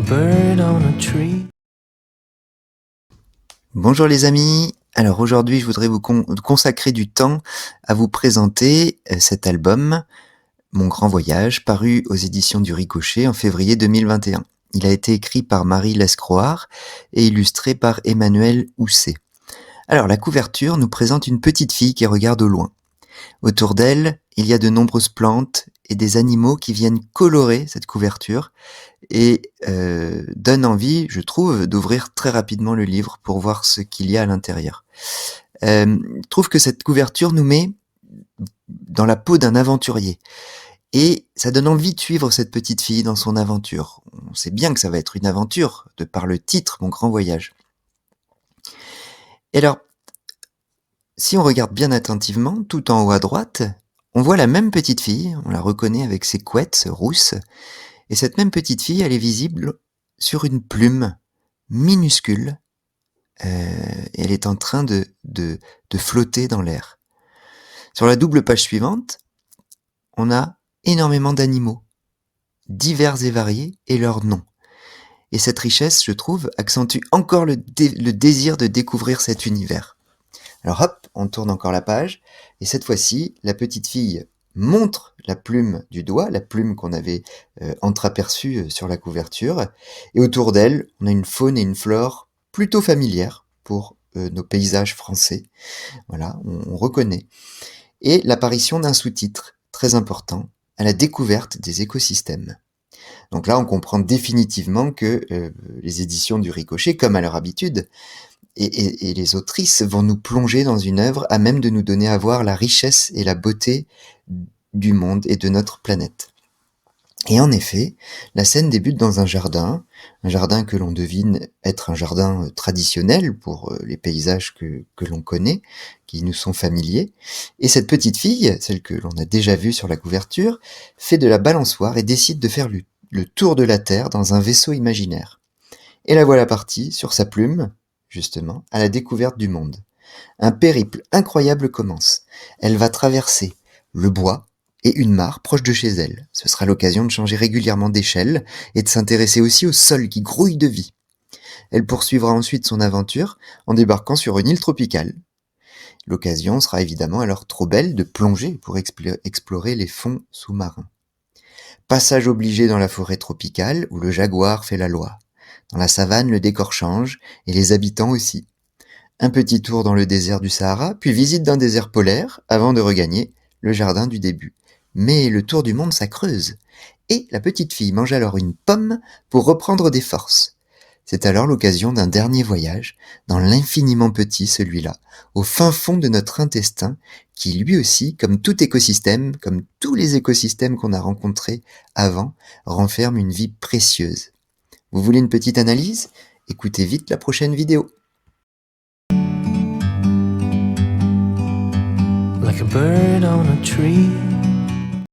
bird on a tree. Bonjour les amis, alors aujourd'hui je voudrais vous consacrer du temps à vous présenter cet album, Mon Grand Voyage, paru aux éditions du Ricochet en février 2021. Il a été écrit par Marie Lescroart et illustré par Emmanuel Housset. Alors la couverture nous présente une petite fille qui regarde au loin. Autour d'elle, il y a de nombreuses plantes et des animaux qui viennent colorer cette couverture et donne envie, je trouve, d'ouvrir très rapidement le livre pour voir ce qu'il y a à l'intérieur. Je trouve que cette couverture nous met dans la peau d'un aventurier et ça donne envie de suivre cette petite fille dans son aventure. On sait bien que ça va être une aventure, de par le titre, Mon Grand Voyage. Et alors, si on regarde bien attentivement, tout en haut à droite, on voit la même petite fille, on la reconnaît avec ses couettes rousses, et cette même petite fille, elle est visible sur une plume minuscule, et elle est en train de flotter dans l'air. Sur la double page suivante, on a énormément d'animaux, divers et variés, et leurs noms. Et cette richesse, je trouve, accentue encore le désir de découvrir cet univers. Alors hop, on tourne encore la page, et cette fois-ci, la petite fille montre la plume du doigt, la plume qu'on avait entreaperçue sur la couverture, et autour d'elle, on a une faune et une flore plutôt familières pour nos paysages français. Voilà, on reconnaît. Et l'apparition d'un sous-titre, très important, à la découverte des écosystèmes. Donc là, on comprend définitivement que les éditions du Ricochet, comme à leur habitude, et les autrices vont nous plonger dans une œuvre à même de nous donner à voir la richesse et la beauté du monde et de notre planète. Et en effet, la scène débute dans un jardin que l'on devine être un jardin traditionnel pour les paysages que l'on connaît, qui nous sont familiers. Et cette petite fille, celle que l'on a déjà vue sur la couverture, fait de la balançoire et décide de faire le tour de la Terre dans un vaisseau imaginaire. Et la voilà partie, sur sa plume, justement, à la découverte du monde. Un périple incroyable commence. Elle va traverser le bois et une mare proche de chez elle. Ce sera l'occasion de changer régulièrement d'échelle et de s'intéresser aussi au sol qui grouille de vie. Elle poursuivra ensuite son aventure en débarquant sur une île tropicale. L'occasion sera évidemment alors trop belle de plonger pour explorer les fonds sous-marins. Passage obligé dans la forêt tropicale où le jaguar fait la loi. Dans la savane, le décor change, et les habitants aussi. Un petit tour dans le désert du Sahara, puis visite d'un désert polaire, avant de regagner le jardin du début. Mais le tour du monde, ça creuse. Et la petite fille mange alors une pomme pour reprendre des forces. C'est alors l'occasion d'un dernier voyage, dans l'infiniment petit celui-là, au fin fond de notre intestin, qui lui aussi, comme tout écosystème, comme tous les écosystèmes qu'on a rencontrés avant, renferme une vie précieuse. Vous voulez une petite analyse? Écoutez vite la prochaine vidéo. Like a bird on a tree.